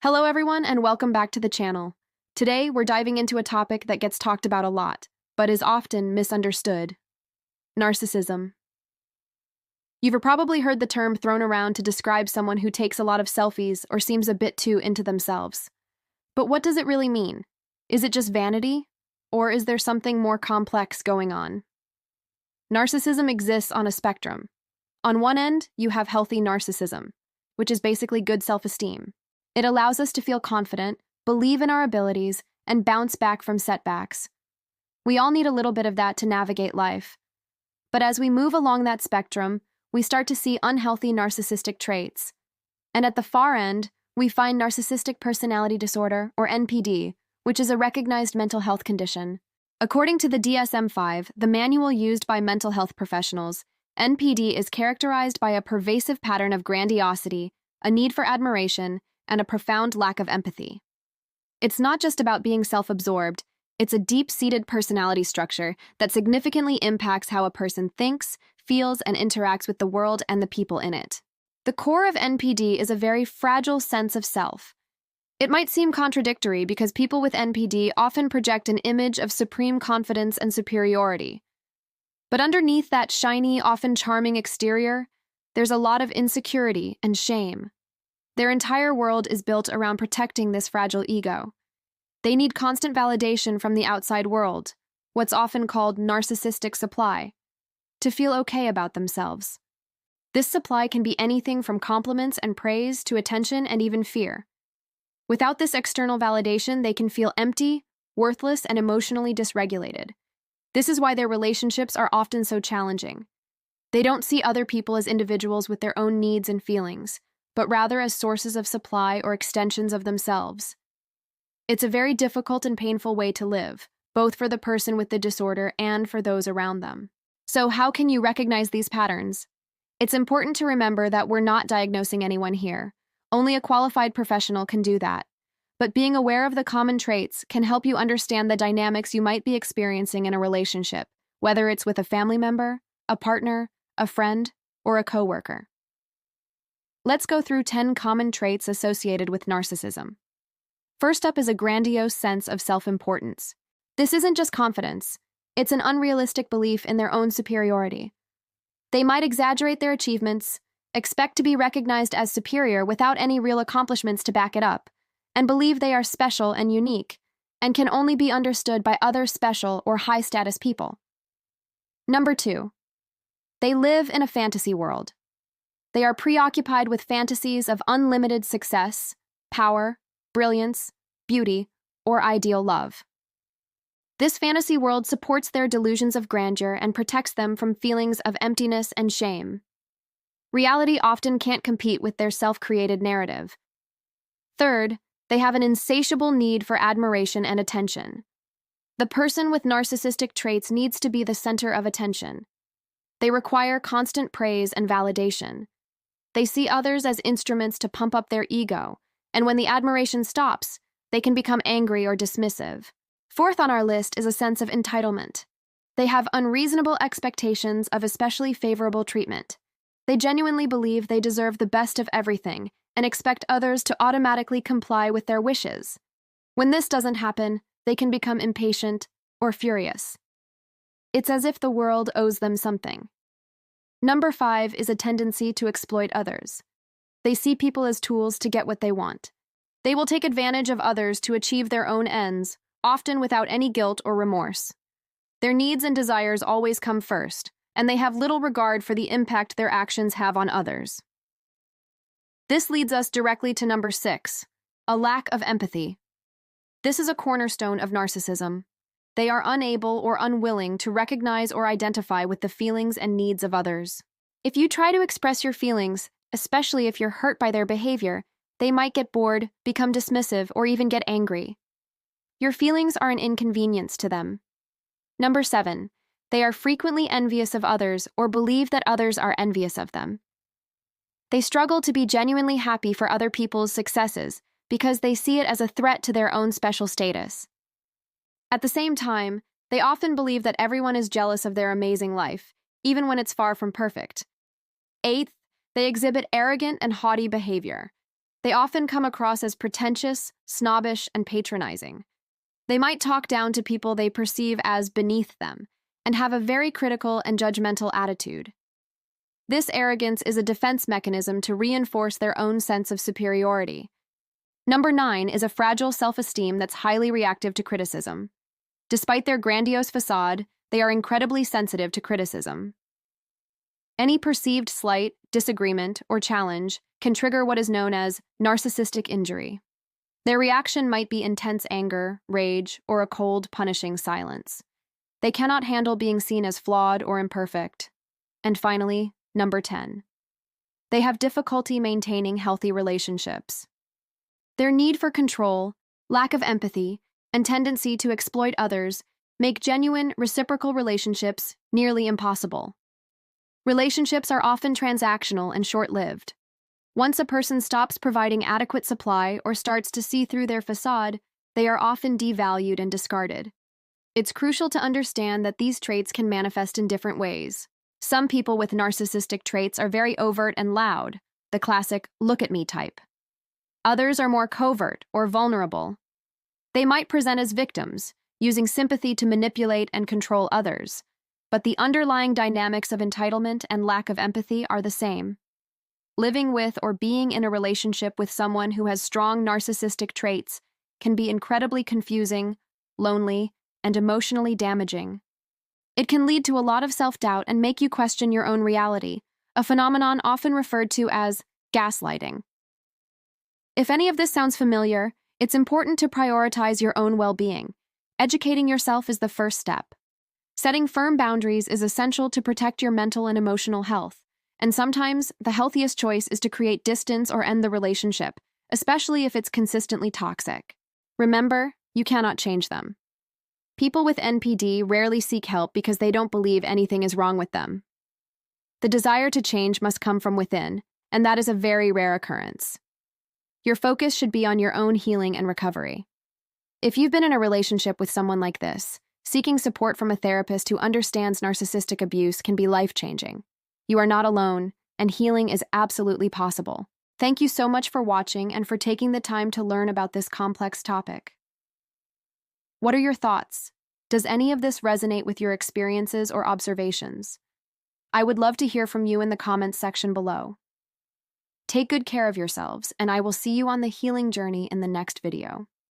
Hello everyone and welcome back to the channel. Today we're diving into a topic that gets talked about a lot, but is often misunderstood. Narcissism. You've probably heard the term thrown around to describe someone who takes a lot of selfies or seems a bit too into themselves. But what does it really mean? Is it just vanity? Or is there something more complex going on? Narcissism exists on a spectrum. On one end, you have healthy narcissism, which is basically good self-esteem. It allows us to feel confident, believe in our abilities, and bounce back from setbacks. We all need a little bit of that to navigate life. But as we move along that spectrum, we start to see unhealthy narcissistic traits. And at the far end, we find Narcissistic Personality Disorder, or NPD, which is a recognized mental health condition. According to the DSM-5, the manual used by mental health professionals, NPD is characterized by a pervasive pattern of grandiosity, a need for admiration, and a profound lack of empathy. It's not just about being self-absorbed, it's a deep-seated personality structure that significantly impacts how a person thinks, feels, and interacts with the world and the people in it. The core of NPD is a very fragile sense of self. It might seem contradictory because people with NPD often project an image of supreme confidence and superiority. But underneath that shiny, often charming exterior, there's a lot of insecurity and shame. Their entire world is built around protecting this fragile ego. They need constant validation from the outside world, what's often called narcissistic supply, to feel okay about themselves. This supply can be anything from compliments and praise to attention and even fear. Without this external validation, they can feel empty, worthless, and emotionally dysregulated. This is why their relationships are often so challenging. They don't see other people as individuals with their own needs and feelings, but rather as sources of supply or extensions of themselves. It's a very difficult and painful way to live, both for the person with the disorder and for those around them. So how can you recognize these patterns? It's important to remember that we're not diagnosing anyone here. Only a qualified professional can do that. But being aware of the common traits can help you understand the dynamics you might be experiencing in a relationship, whether it's with a family member, a partner, a friend, or a coworker. Let's go through 10 common traits associated with narcissism. First up is a grandiose sense of self-importance. This isn't just confidence, it's an unrealistic belief in their own superiority. They might exaggerate their achievements, expect to be recognized as superior without any real accomplishments to back it up, and believe they are special and unique, and can only be understood by other special or high-status people. Number 2. They live in a fantasy world. They are preoccupied with fantasies of unlimited success, power, brilliance, beauty, or ideal love. This fantasy world supports their delusions of grandeur and protects them from feelings of emptiness and shame. Reality often can't compete with their self-created narrative. Third, they have an insatiable need for admiration and attention. The person with narcissistic traits needs to be the center of attention. They require constant praise and validation. They see others as instruments to pump up their ego, and when the admiration stops, they can become angry or dismissive. Fourth on our list is a sense of entitlement. They have unreasonable expectations of especially favorable treatment. They genuinely believe they deserve the best of everything and expect others to automatically comply with their wishes. When this doesn't happen, they can become impatient or furious. It's as if the world owes them something. Number 5 is a tendency to exploit others. They see people as tools to get what they want. They will take advantage of others to achieve their own ends, often without any guilt or remorse. Their needs and desires always come first, and they have little regard for the impact their actions have on others. This leads us directly to number 6, a lack of empathy. This is a cornerstone of narcissism. They are unable or unwilling to recognize or identify with the feelings and needs of others. If you try to express your feelings, especially if you're hurt by their behavior, they might get bored, become dismissive, or even get angry. Your feelings are an inconvenience to them. Number 7, they are frequently envious of others or believe that others are envious of them. They struggle to be genuinely happy for other people's successes because they see it as a threat to their own special status. At the same time, they often believe that everyone is jealous of their amazing life, even when it's far from perfect. Eighth, they exhibit arrogant and haughty behavior. They often come across as pretentious, snobbish, and patronizing. They might talk down to people they perceive as beneath them and have a very critical and judgmental attitude. This arrogance is a defense mechanism to reinforce their own sense of superiority. Number 9 is a fragile self-esteem that's highly reactive to criticism. Despite their grandiose facade, they are incredibly sensitive to criticism. Any perceived slight, disagreement, or challenge can trigger what is known as narcissistic injury. Their reaction might be intense anger, rage, or a cold, punishing silence. They cannot handle being seen as flawed or imperfect. And finally, number 10. They have difficulty maintaining healthy relationships. Their need for control, lack of empathy, and tendency to exploit others make genuine, reciprocal relationships nearly impossible. Relationships are often transactional and short-lived. Once a person stops providing adequate supply or starts to see through their facade, they are often devalued and discarded. It's crucial to understand that these traits can manifest in different ways. Some people with narcissistic traits are very overt and loud, the classic "look at me" type. Others are more covert or vulnerable. They might present as victims, using sympathy to manipulate and control others, but the underlying dynamics of entitlement and lack of empathy are the same. Living with or being in a relationship with someone who has strong narcissistic traits can be incredibly confusing, lonely, and emotionally damaging. It can lead to a lot of self-doubt and make you question your own reality, a phenomenon often referred to as gaslighting. If any of this sounds familiar, it's important to prioritize your own well-being. Educating yourself is the first step. Setting firm boundaries is essential to protect your mental and emotional health, and sometimes the healthiest choice is to create distance or end the relationship, especially if it's consistently toxic. Remember, you cannot change them. People with NPD rarely seek help because they don't believe anything is wrong with them. The desire to change must come from within, and that is a very rare occurrence. Your focus should be on your own healing and recovery. If you've been in a relationship with someone like this, seeking support from a therapist who understands narcissistic abuse can be life-changing. You are not alone, and healing is absolutely possible. Thank you so much for watching and for taking the time to learn about this complex topic. What are your thoughts? Does any of this resonate with your experiences or observations? I would love to hear from you in the comments section below. Take good care of yourselves, and I will see you on the healing journey in the next video.